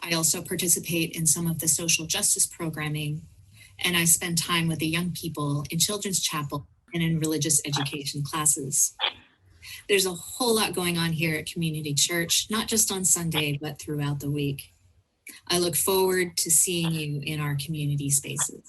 I also participate in some of the social justice programming, and I spend time with the young people in children's chapel and in religious education classes. There's a whole lot going on here at Community Church, not just on Sunday, but throughout the week. I look forward to seeing you in our community spaces.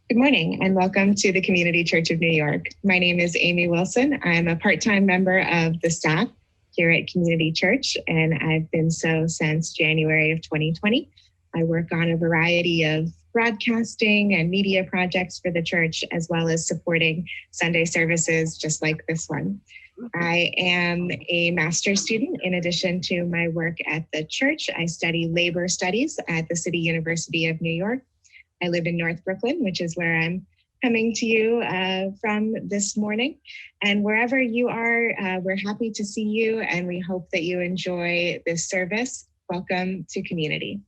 Good morning and welcome to the Community Church of New York. My name is Amy Wilson. I'm a part-time member of the staff here at Community Church, and I've been so since January of 2020. I work on a variety of broadcasting and media projects for the church, as well as supporting Sunday services just like this one. I am a master's student. In addition to my work at the church, I study labor studies at the City University of New York. I live in North Brooklyn, which is where I'm coming to you from this morning. And wherever you are, we're happy to see you, and we hope that you enjoy this service. Welcome to Community.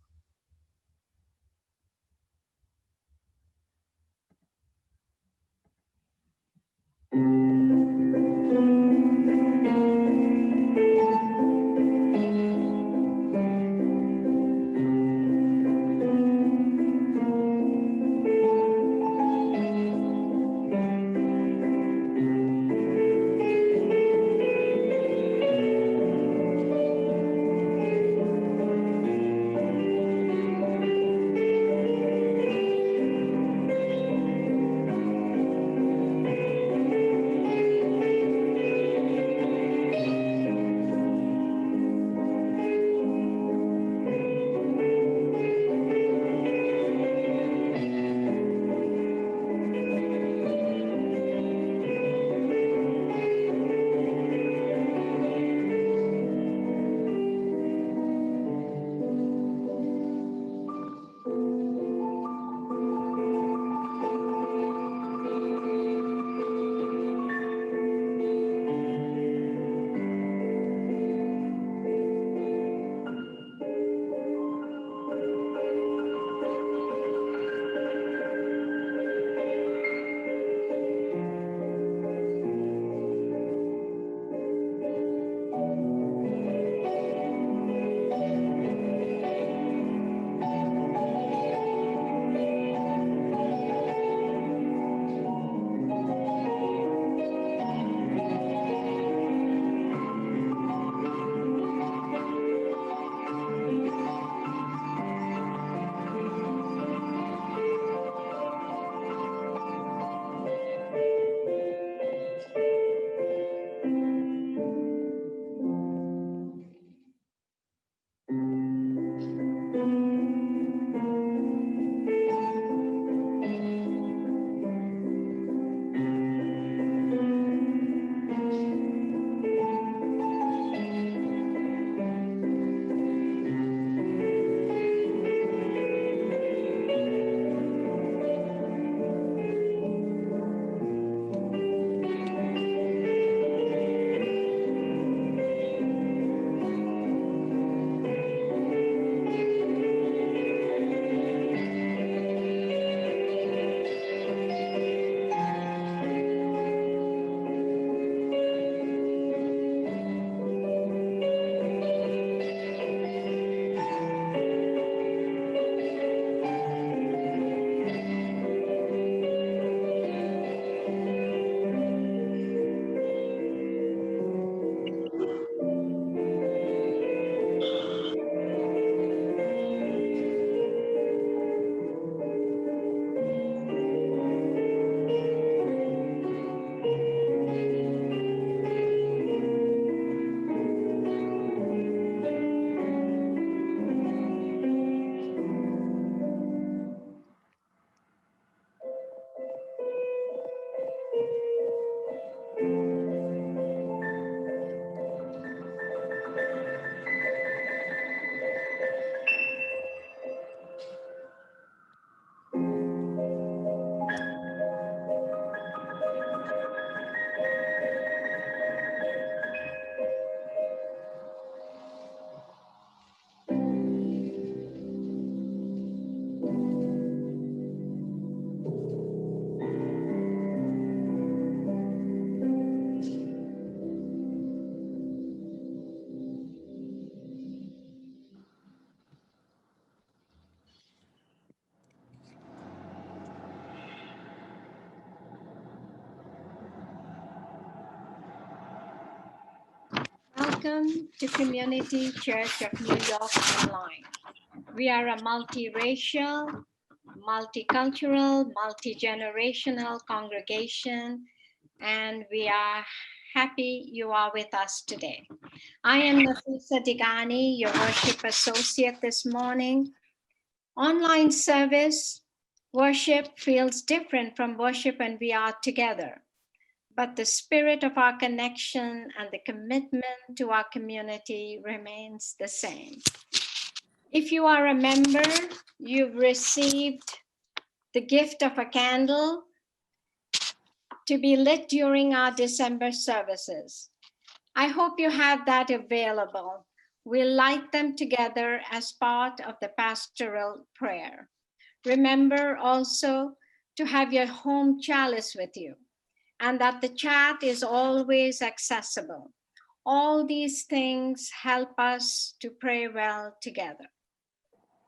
Welcome to Community Church of New York Online. We are a multiracial, multicultural, multi-generational congregation, and we are happy you are with us today. I am Nafisa Digani, your worship associate this morning. Online service, worship feels different from worship when we are together, but the spirit of our connection and the commitment to our community remains the same. If you are a member, you've received the gift of a candle to be lit during our December services. I hope you have that available. We'll light them together as part of the pastoral prayer. Remember also to have your home chalice with you, and that the chat is always accessible. All these things help us to pray well together.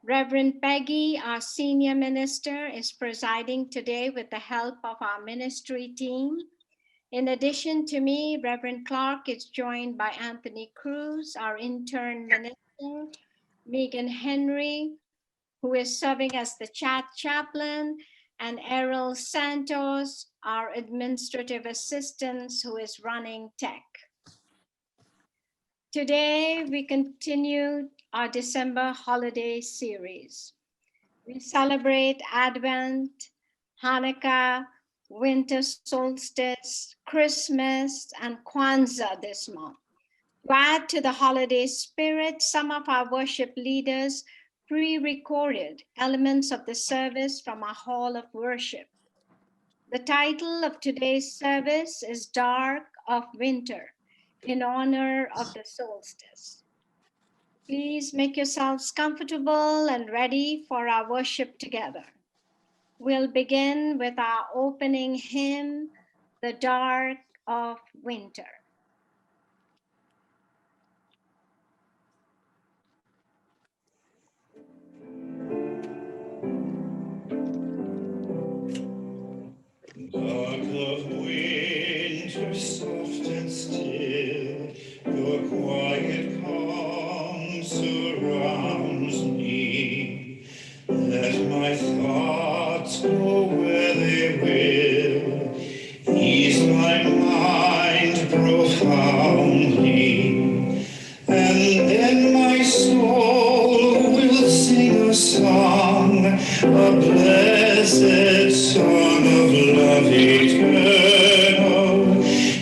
Reverend Peggy, our senior minister, is presiding today with the help of our ministry team. In addition to me, Reverend Clarke is joined by Anthony Cruz, our intern minister, Megan Henry, who is serving as the chat chaplain, and Errol Santos, our administrative assistant, who is running tech. Today, we continue our December holiday series. We celebrate Advent, Hanukkah, winter solstice, Christmas, and Kwanzaa this month. To add to the holiday spirit, some of our worship leaders pre-recorded elements of the service from our hall of worship. The title of today's service is Dark of Winter, in honor of the solstice. Please make yourselves comfortable and ready for our worship together. We'll begin with our opening hymn, The Dark of Winter. Dark of winter, soft and still, your quiet calm surrounds me. Let my thoughts go where they will, ease my mind profoundly, and then my soul will sing a song, a blessed song of love eternal.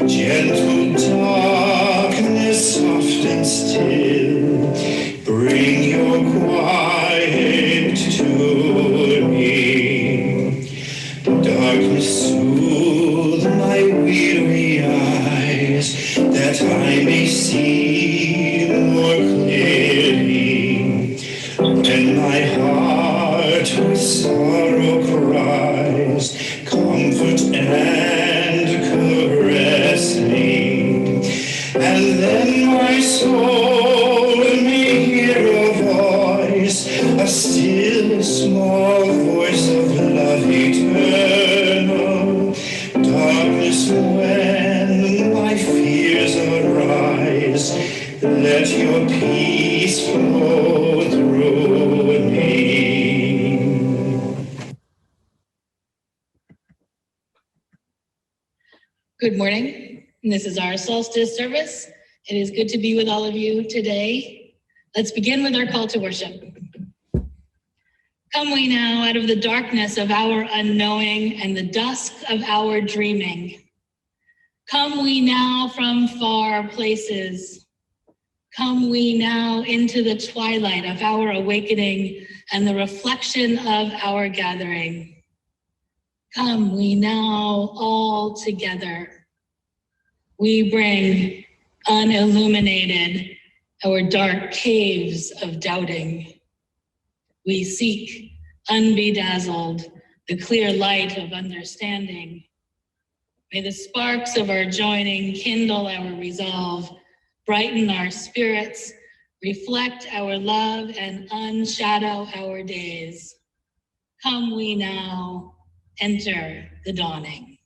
Gentle darkness, soft and still, bring your quiet to me. Darkness, soothe my weary eyes, that I may see more clearly. When my heart with sorrow cries, comfort and caress me. And then my soul may hear a voice, a still small voice of love eternal. Darkness, when my fears arise, let your peace flow through me. Good morning. This is our Solstice Service. It is good to be with all of you today. Let's begin with our call to worship. Come we now out of the darkness of our unknowing and the dusk of our dreaming. Come we now from far places. Come we now into the twilight of our awakening and the reflection of our gathering. Come we now all together. We bring unilluminated our dark caves of doubting. We seek unbedazzled the clear light of understanding. May the sparks of our joining kindle our resolve, brighten our spirits, reflect our love, and unshadow our days. Come we now enter the dawning.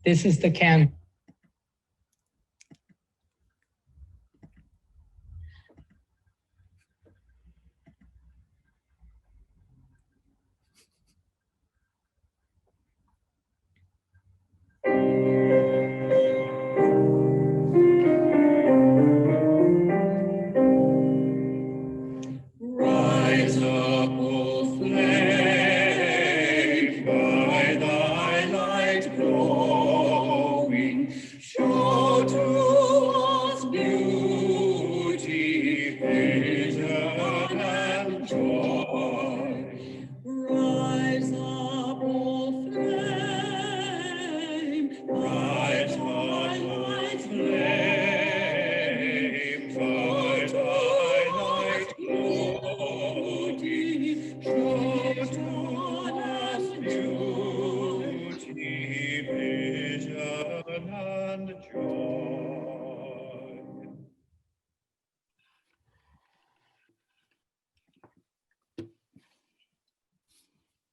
This is the candle. Rise up, O flame, by thy light glowing, show to us beauty, vision, and joy. Rise up, O flame, bright light flame, bright light glory, show to us beauty, vision, and joy.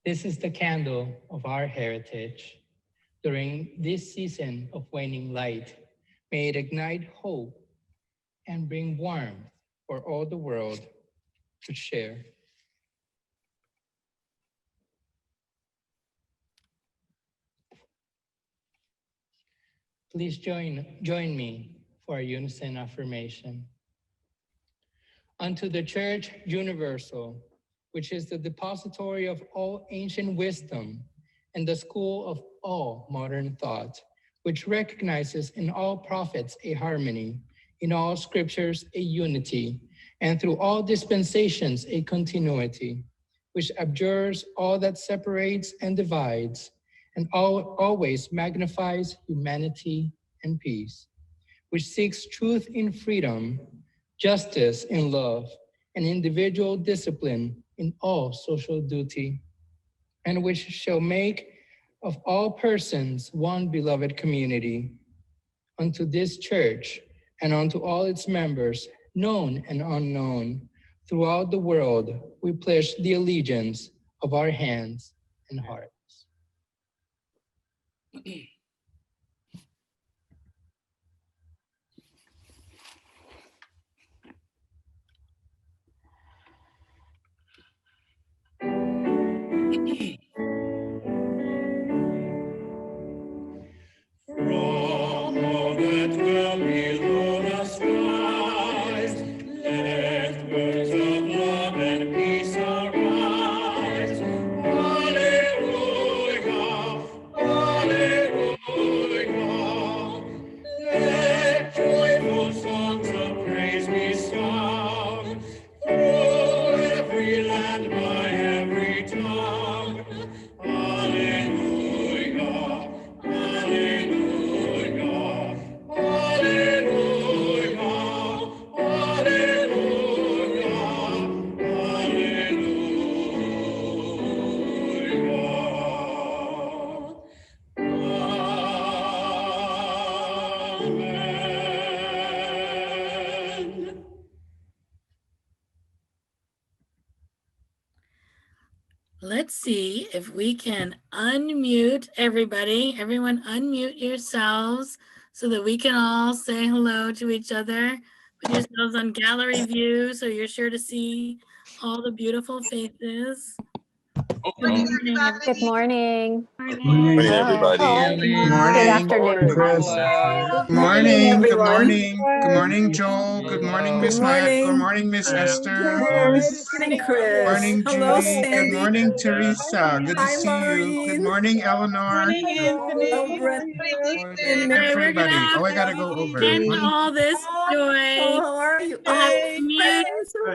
This is the candle of our heritage. During this season of waning light, may it ignite hope and bring warmth for all the world to share. Please join me for a unison affirmation. Unto the Church Universal, which is the depository of all ancient wisdom and the school of all modern thought, which recognizes in all prophets a harmony, in all scriptures a unity, and through all dispensations a continuity, which abjures all that separates and divides, and always magnifies humanity and peace, which seeks truth in freedom, justice in love, and individual discipline in all social duty, and which shall make of all persons one beloved community. Unto this church and unto all its members, known and unknown, throughout the world, we pledge the allegiance of our hands and hearts. From all that dwell below the skies, let words of love and peace arise. Alleluia, alleluia. Let joyful songs of praise be sung through every land by every tongue. Alleluia, alleluia, alleluia, Amen. Let's see if we can unmute everybody. Everyone unmute yourselves so that we can all say hello to each other. Put yourselves on gallery view so you're sure to see all the beautiful faces. Good morning. Good morning. Morning, everybody. Good Morning, afternoon. Chris. Hello. Good morning, good everyone. morning. Good morning, Joel. Good morning, Miss Matt. Good morning, Miss Esther. Morning, Good morning, Judy. Good morning, Teresa. Good to see you. Good morning, Eleanor. Hello, Brenda. Morning, everybody. Oh, I gotta go over. End all this joy. How are you? I'll have to mute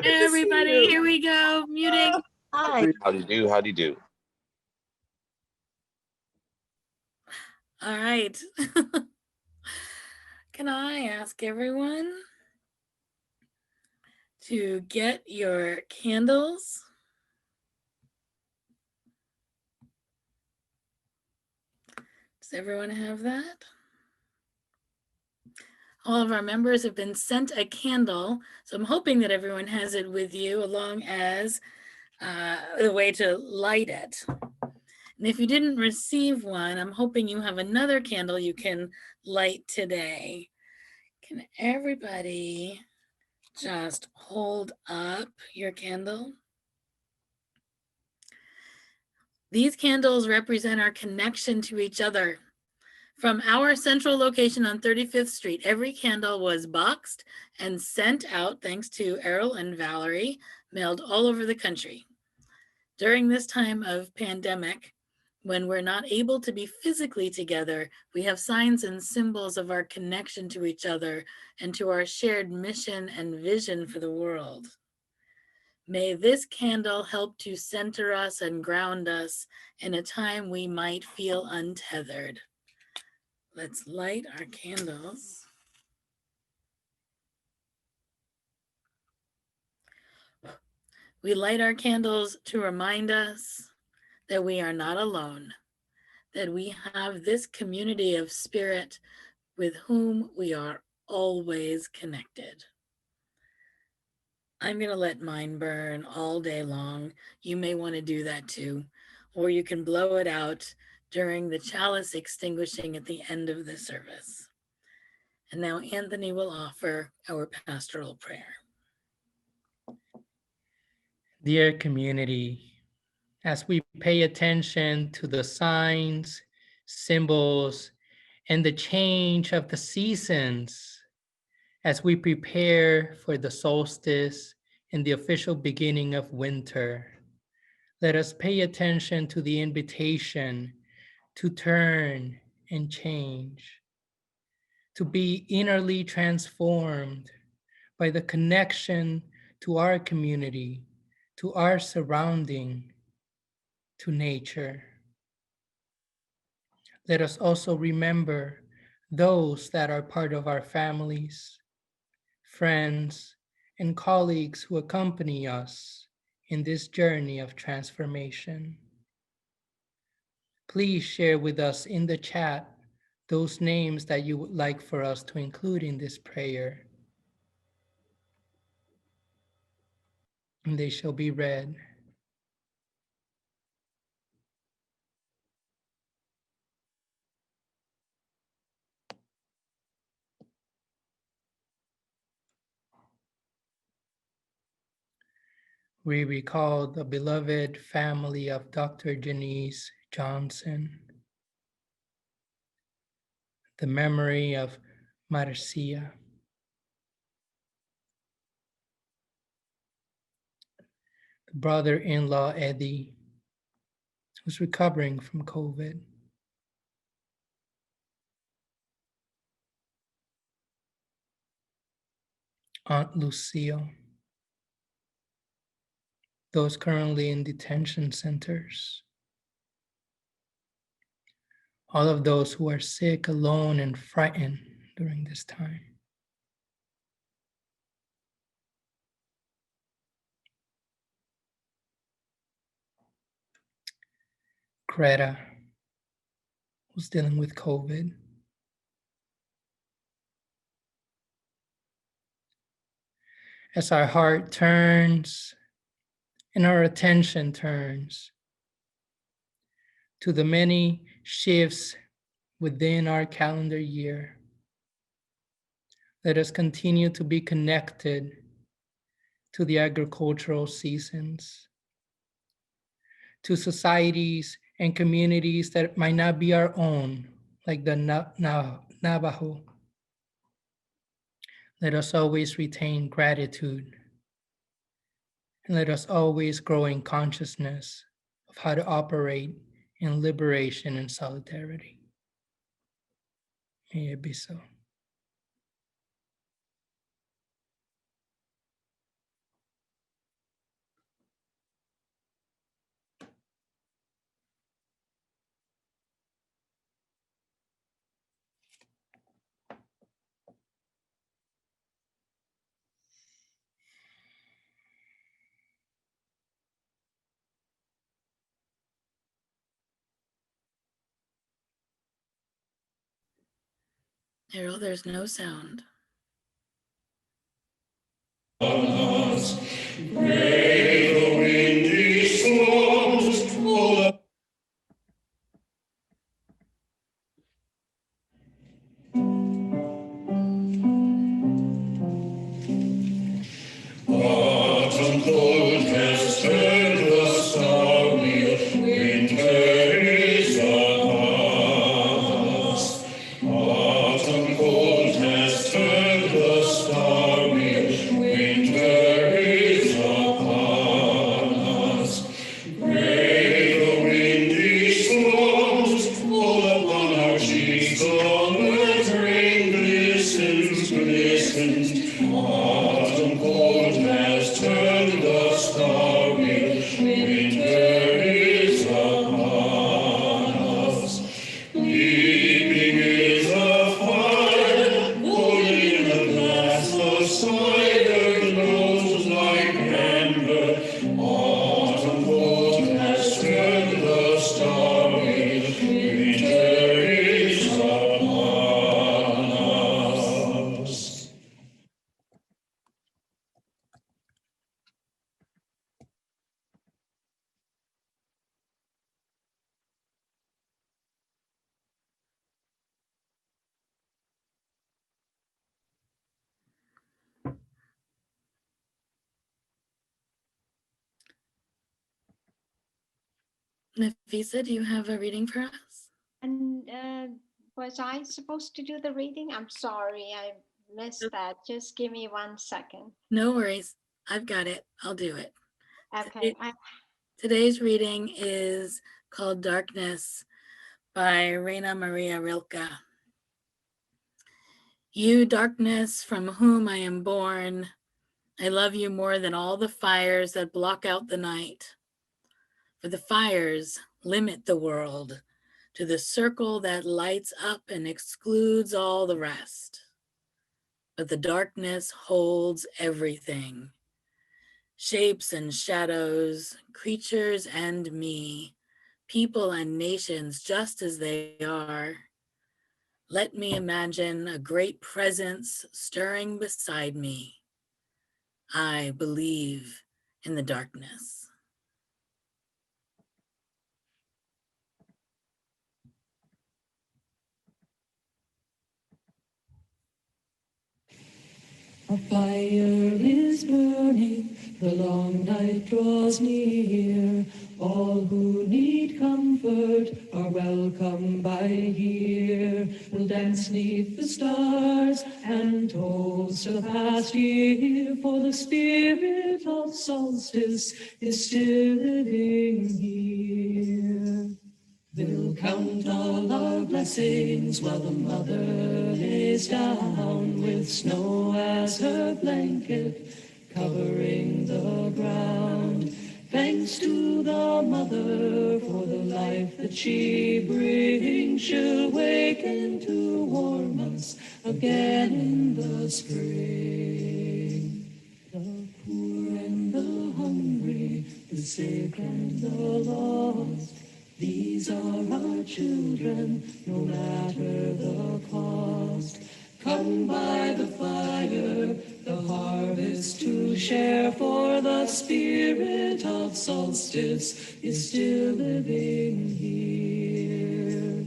everybody. Here we go. Muting. Hi. Howdy do, howdy do. All right. Can I ask everyone to get your candles? Does everyone have that? All of our members have been sent a candle, so I'm hoping that everyone has it with you along as the way to light it. And if you didn't receive one, I'm hoping you have another candle you can light today. Can everybody just hold up your candle? These candles represent our connection to each other. From our central location on 35th Street, every candle was boxed and sent out, thanks to Errol and Valerie, mailed all over the country. During this time of pandemic, when we're not able to be physically together, we have signs and symbols of our connection to each other and to our shared mission and vision for the world. May this candle help to center us and ground us in a time we might feel untethered. Let's light our candles. We light our candles to remind us that we are not alone, that we have this community of spirit with whom we are always connected. I'm going to let mine burn all day long. You may want to do that too, or you can blow it out during the chalice extinguishing at the end of the service. And now Anthony will offer our pastoral prayer. Dear community, as we pay attention to the signs, symbols, and the change of the seasons, as we prepare for the solstice and the official beginning of winter, let us pay attention to the invitation to turn and change, to be innerly transformed by the connection to our community, to our surrounding, to nature. Let us also remember those that are part of our families, friends, and colleagues who accompany us in this journey of transformation. Please share with us in the chat those names that you would like for us to include in this prayer, and they shall be read. We recall the beloved family of Dr. Janice Johnson, the memory of Marcia, the brother-in-law Eddie, who's recovering from COVID, Aunt Lucille, those currently in detention centers, all of those who are sick, alone, and frightened during this time. Greta, who's dealing with COVID. As our heart turns and our attention turns to the many shifts within our calendar year, let us continue to be connected to the agricultural seasons, to societies and communities that might not be our own, like the Navajo. Let us always retain gratitude, and let us always grow in consciousness of how to operate in liberation and solidarity. May it be so. Errol, there's no sound. May the windy storms roll up. Nafisa, do you have a reading for us? And was I supposed to do the reading? I'm sorry, I missed that. Just give me 1 second. No worries. I've got it. I'll do it. Okay. Today's reading is called Darkness by Raina Maria Rilke. You, darkness, from whom I am born, I love you more than all the fires that block out the night. For the fires limit the world to the circle that lights up and excludes all the rest. But the darkness holds everything. Shapes and shadows, creatures and me, people and nations just as they are. Let me imagine a great presence stirring beside me. I believe in the darkness. A fire is burning, the long night draws near. All who need comfort are welcome by here. We'll dance 'neath the stars and toast to the past year, for the spirit of solstice is still living here. We'll count all our blessings while the mother lays down with snow as her blanket, covering the ground. Thanks to the mother for the life that she brings. She'll waken to warm us again in the spring. The poor and the hungry, the sick and the lost, these are our children, no matter the cost. Come by the fire, the harvest to share, for the spirit of solstice is still living here.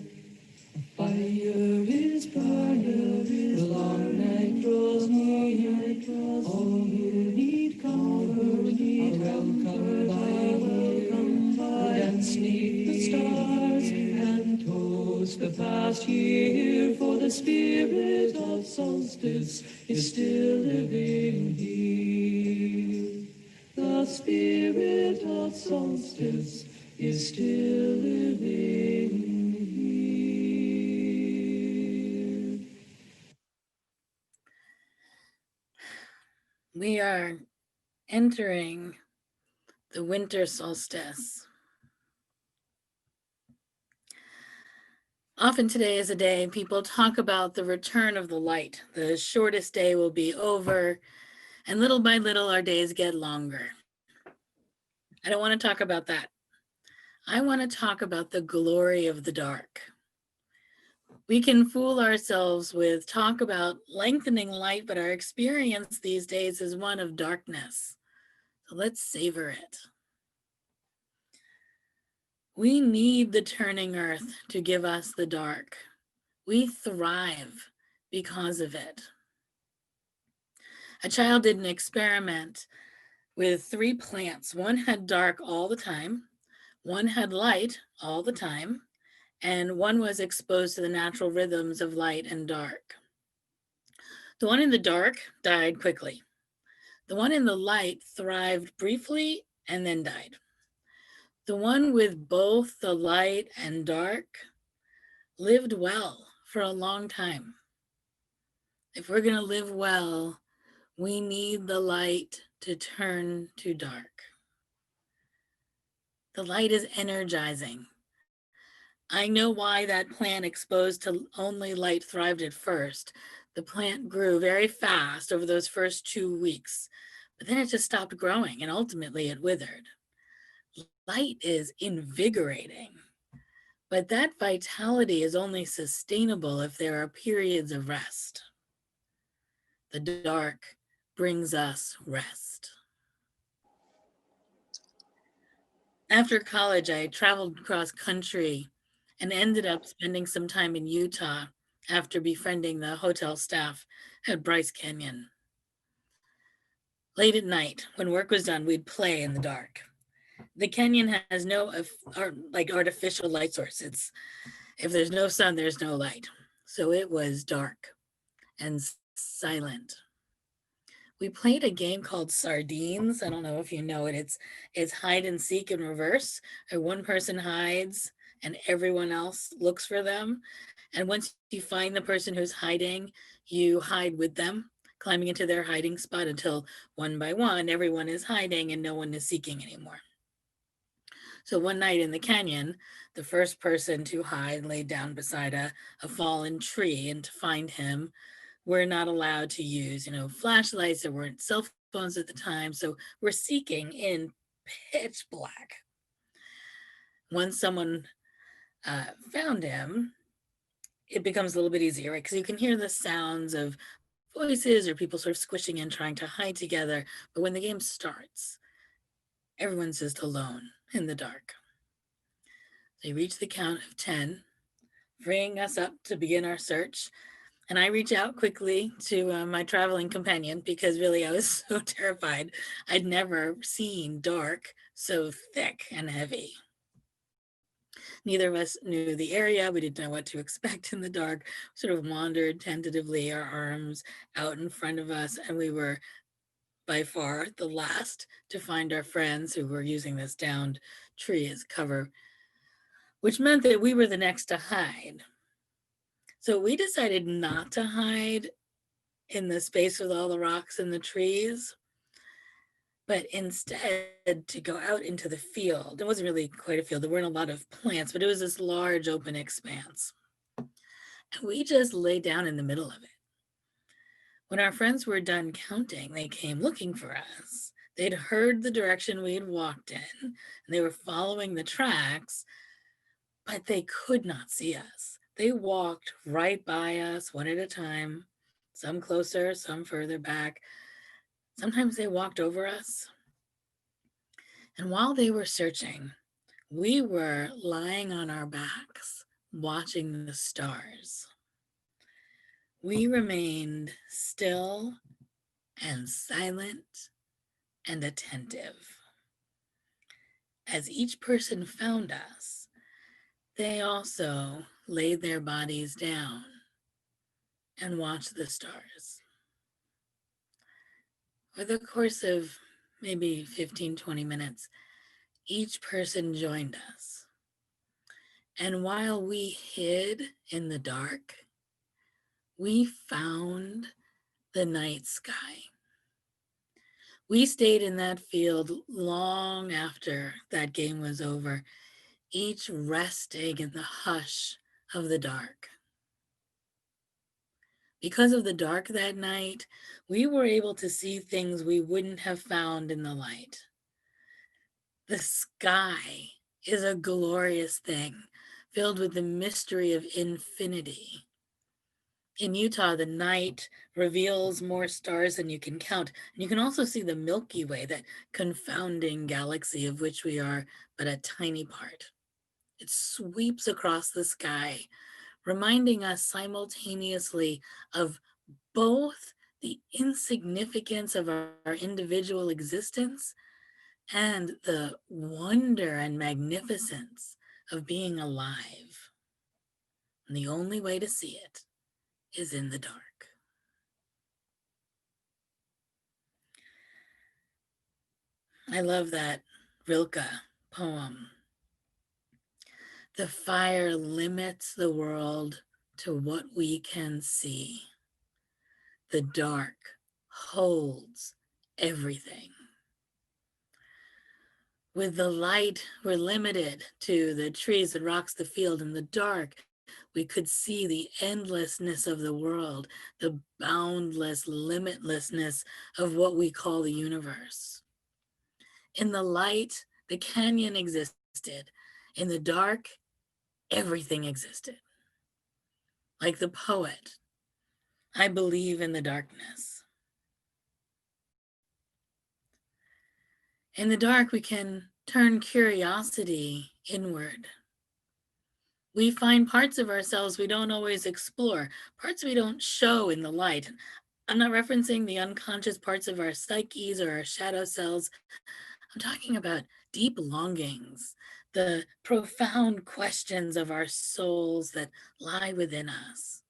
A fire is burning, the long night draws near. All who need comfort are welcome by dance 'neath the stars and toast the past year, for the spirit of solstice is still living here. The spirit of solstice is still living here. We are entering the winter solstice. Often today is a day people talk about the return of the light. The shortest day will be over, and little by little our days get longer. I don't want to talk about that. I want to talk about the glory of the dark. We can fool ourselves with talk about lengthening light, but our experience these days is one of darkness. So let's savor it. We need the turning earth to give us the dark. We thrive because of it. A child did an experiment with 3 plants. One had dark all the time, one had light all the time, and one was exposed to the natural rhythms of light and dark. The one in the dark died quickly. The one in the light thrived briefly and then died. The one with both the light and dark lived well for a long time. If we're going to live well, we need the light to turn to dark. The light is energizing. I know why that plant exposed to only light thrived at first. The plant grew very fast over those first 2 weeks, but then it just stopped growing and ultimately it withered. Light is invigorating, but that vitality is only sustainable if there are periods of rest. The dark brings us rest. After college, I traveled cross country and ended up spending some time in Utah after befriending the hotel staff at Bryce Canyon. Late at night, when work was done, we'd play in the dark. the canyon has no like artificial light source. If there's no sun, there's no light. So it was dark and silent. We played a game called Sardines. I don't know if you know it. It's hide and seek in reverse, or one person hides and everyone else looks for them. And once you find the person who's hiding, you hide with them, climbing into their hiding spot until one by one, everyone is hiding and no one is seeking anymore. So one night in the canyon, the first person to hide laid down beside a fallen tree, and to find him, we're not allowed to use, flashlights. There weren't cell phones at the time. So we're seeking in pitch black. Once someone found him, it becomes a little bit easier, right? Because you can hear the sounds of voices or people sort of squishing in, trying to hide together. But when the game starts, everyone's just alone in the dark. They reach the count of 10, freeing us up to begin our search. And I reach out quickly to my traveling companion, because really I was so terrified. I'd never seen dark so thick and heavy. Neither of us knew the area. We didn't know what to expect in the dark. We sort of wandered tentatively, our arms out in front of us, and we were by far the last to find our friends who were using this downed tree as cover, which meant that we were the next to hide. So we decided not to hide in the space with all the rocks and the trees, but instead to go out into the field. It wasn't really quite a field. There weren't a lot of plants, but it was this large open expanse. And we just lay down in the middle of it. When our friends were done counting, they came looking for us. They'd heard the direction we had walked in, and they were following the tracks, but they could not see us. They walked right by us, one at a time, some closer, some further back. Sometimes they walked over us. And while they were searching, we were lying on our backs, watching the stars. We remained still and silent and attentive. As each person found us, they also laid their bodies down and watched the stars. For the course of maybe 15, 20 minutes, each person joined us. And while we hid in the dark, we found the night sky. We stayed in that field long after that game was over, each resting in the hush of the dark. Because of the dark that night, we were able to see things we wouldn't have found in the light. The sky is a glorious thing, filled with the mystery of infinity. In Utah, the night reveals more stars than you can count. And you can also see the Milky Way, that confounding galaxy of which we are but a tiny part. It sweeps across the sky, reminding us simultaneously of both the insignificance of our individual existence and the wonder and magnificence of being alive. And the only way to see it is in the dark. I love that Rilke poem. The fire limits the world to what we can see. The dark holds everything. With the light, we're limited to the trees, the rocks, the field. In the dark, we could see the endlessness of the world, the boundless limitlessness of what we call the universe. In the light, the canyon existed. In the dark, everything existed. Like the poet, I believe in the darkness. In the dark, we can turn curiosity inward. We find parts of ourselves we don't always explore, parts we don't show in the light. I'm not referencing the unconscious parts of our psyches or our shadow selves. I'm talking about deep longings, the profound questions of our souls that lie within us.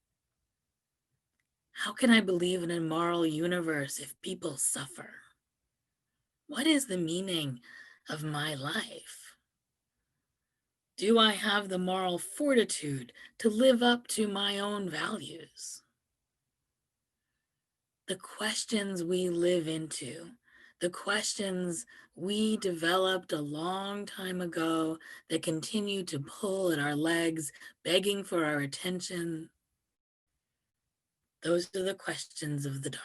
How can I believe in a moral universe if people suffer? What is the meaning of my life? Do I have the moral fortitude to live up to my own values? The questions we live into, the questions we developed a long time ago that continue to pull at our legs, begging for our attention, those are the questions of the dark.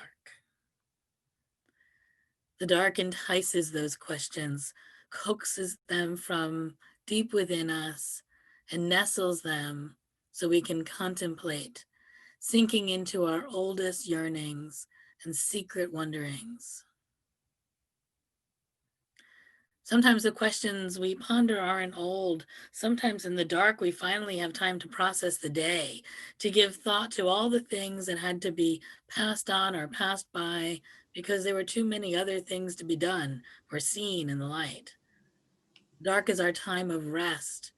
The dark entices those questions, coaxes them from deep within us, and nestles them so we can contemplate, sinking into our oldest yearnings and secret wonderings. Sometimes the questions we ponder aren't old. Sometimes in the dark, we finally have time to process the day, to give thought to all the things that had to be passed on or passed by because there were too many other things to be done or seen in the light. Dark is our time of rest,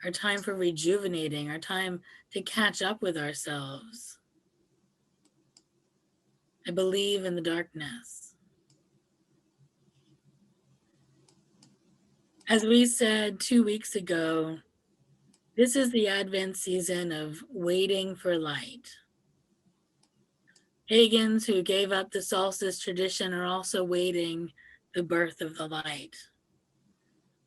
our time for rejuvenating, our time to catch up with ourselves. I believe in the darkness. As we said 2 weeks ago, this is the Advent season of waiting for light. Pagans who gave up the solstice tradition are also waiting the birth of the light.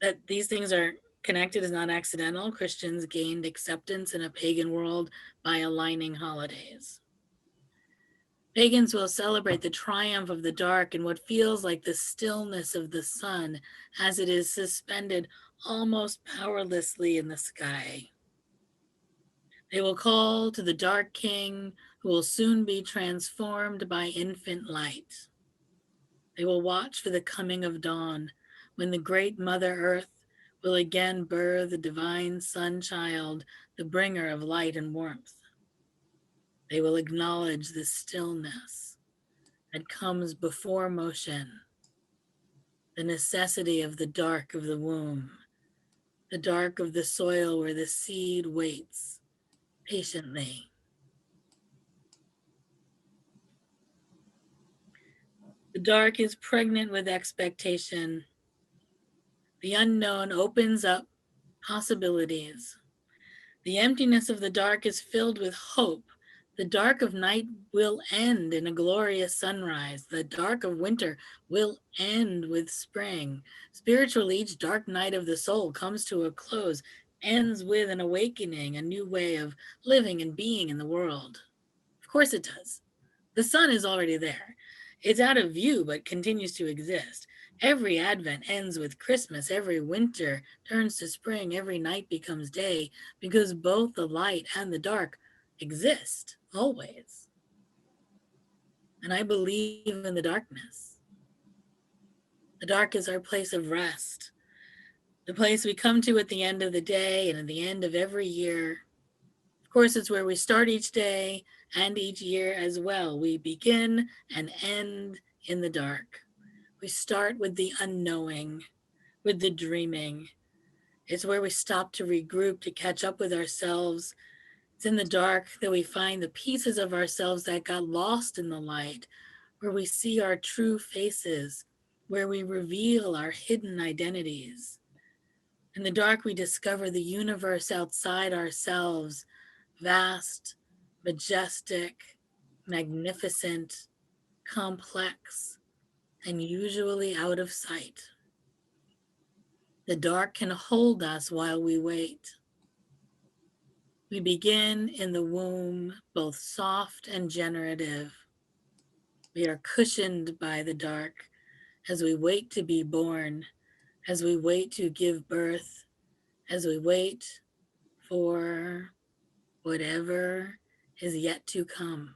That these things are connected is not accidental. Christians gained acceptance in a pagan world by aligning holidays. Pagans will celebrate the triumph of the dark and what feels like the stillness of the sun as it is suspended almost powerlessly in the sky. They will call to the dark king who will soon be transformed by infant light. They will watch for the coming of dawn when the great Mother Earth will again birth the divine sun child, the bringer of light and warmth. They will acknowledge the stillness that comes before motion, the necessity of the dark of the womb, the dark of the soil where the seed waits patiently. The dark is pregnant with expectation. The unknown opens up possibilities. The emptiness of the dark is filled with hope. The dark of night will end in a glorious sunrise. The dark of winter will end with spring. Spiritually, each dark night of the soul comes to a close, ends with an awakening, a new way of living and being in the world. Of course it does. The sun is already there. It's out of view, but continues to exist. Every Advent ends with Christmas. Every winter turns to spring. Every night becomes day because both the light and the dark exist always. And I believe in the darkness. The dark is our place of rest, the place we come to at the end of the day and at the end of every year. Of course, it's where we start each day and each year as well. We begin and end in the dark. We start with the unknowing, with the dreaming. It's where we stop to regroup, to catch up with ourselves. It's in the dark that we find the pieces of ourselves that got lost in the light, where we see our true faces, where we reveal our hidden identities. In the dark, we discover the universe outside ourselves, vast, majestic, magnificent, complex, and usually out of sight. The dark can hold us while we wait. We begin in the womb, both soft and generative. We are cushioned by the dark as we wait to be born, as we wait to give birth, as we wait for whatever is yet to come.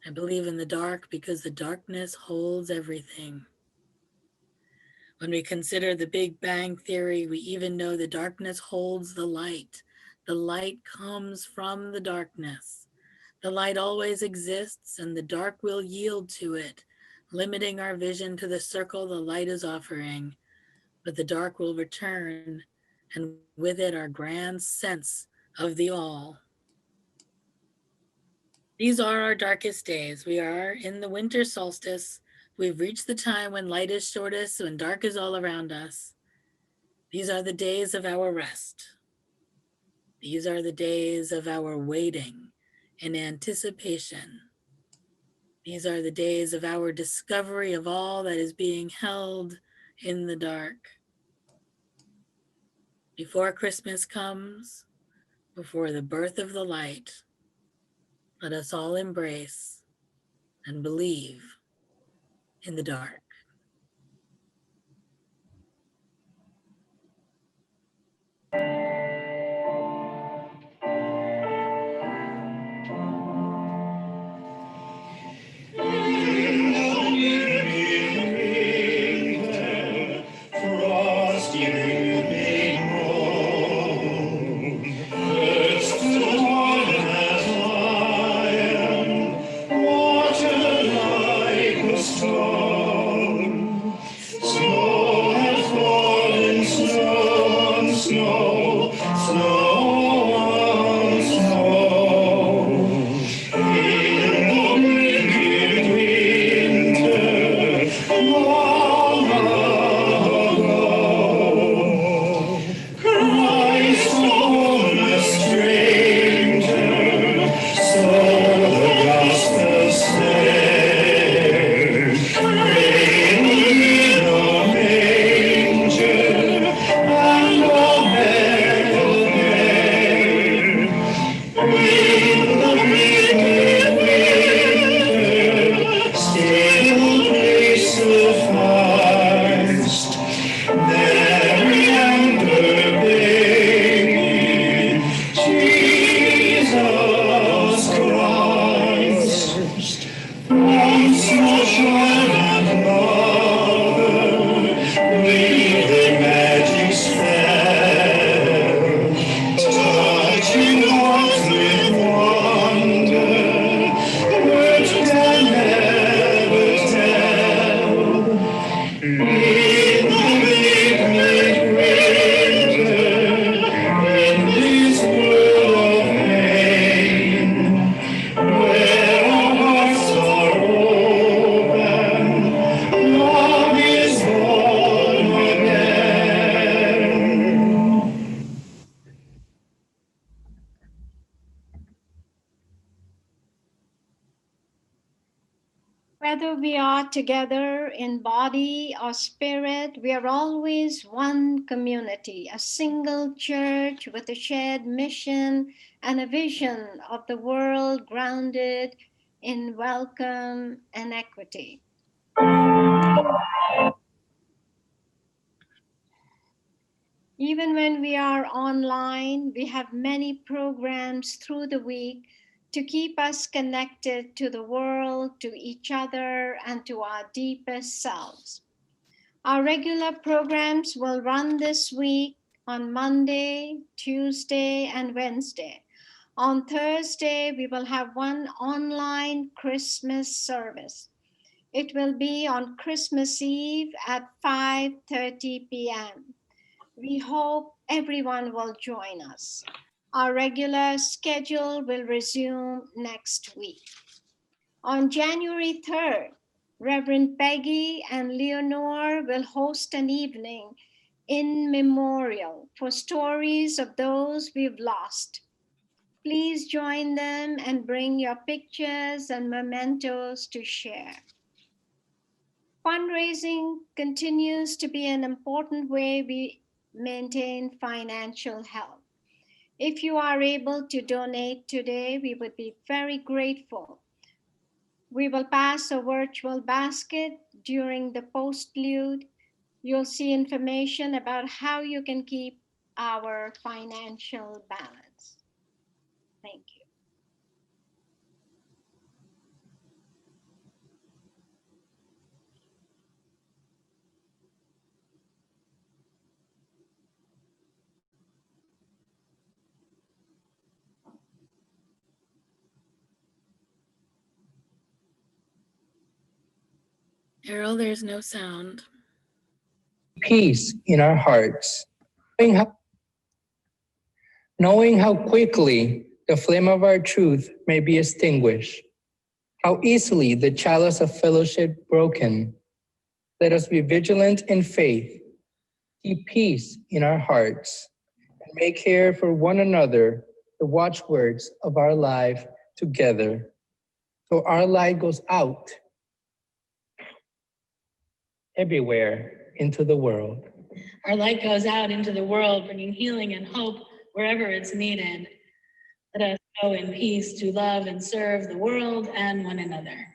I believe in the dark because the darkness holds everything. When we consider the Big Bang Theory, we even know the darkness holds the light. The light comes from the darkness. The light always exists and the dark will yield to it. limiting our vision to the circle the light is offering, but the dark will return, and with it our grand sense of the all. These are our darkest days. We are in the winter solstice. We've reached the time when light is shortest, when dark is all around us. These are the days of our rest. These are the days of our waiting and anticipation. These are the days of our discovery of all that is being held in the dark. Before Christmas comes, before the birth of the light, let us all embrace and believe in the dark. Frosty evening moan. First the dawn as lion, water like a stone. Snow had fallen, snow on snow, snow on snow. In the midwinter, long ago, Christ home a stranger, so the gospel said. Rain in a manger, and a bed. In the midwinter, still place sufficed. Mary and her baby, Jesus Christ. From sunshine and mother, breathing magic spell, touching hearts with wonder, words can never tell. In the midwinter, in this world of pain, where our hearts are open, love is born again. Whether we are together in body or spirit, we are always one community, a single church with a shared mission and a vision of the world grounded in welcome and equity. Even when we are online, we have many programs through the week to keep us connected to the world, to each other, and to our deepest selves. Our regular programs will run this week on Monday, Tuesday, and Wednesday. On Thursday, we will have one online Christmas service. It will be on Christmas Eve at 5:30 p.m. We hope everyone will join us. Our regular schedule will resume next week. On January 3rd, Reverend Peggy and Leonore will host an evening in memorial for stories of those we've lost. Please join them and bring your pictures and mementos to share. Fundraising continues to be an important way we maintain financial health. If you are able to donate today, we would be very grateful. We will pass a virtual basket during the postlude. You'll see information about how you can keep our financial balance. Thank you. Errol, there's no sound. Peace in our hearts. Knowing how quickly the flame of our truth may be extinguished, how easily the chalice of fellowship broken. Let us be vigilant in faith, keep peace in our hearts, and make care for one another the watchwords of our life together. So our light goes out everywhere into the world. Our light goes out into the world, bringing healing and hope wherever it's needed. Let us go in peace to love and serve the world and one another.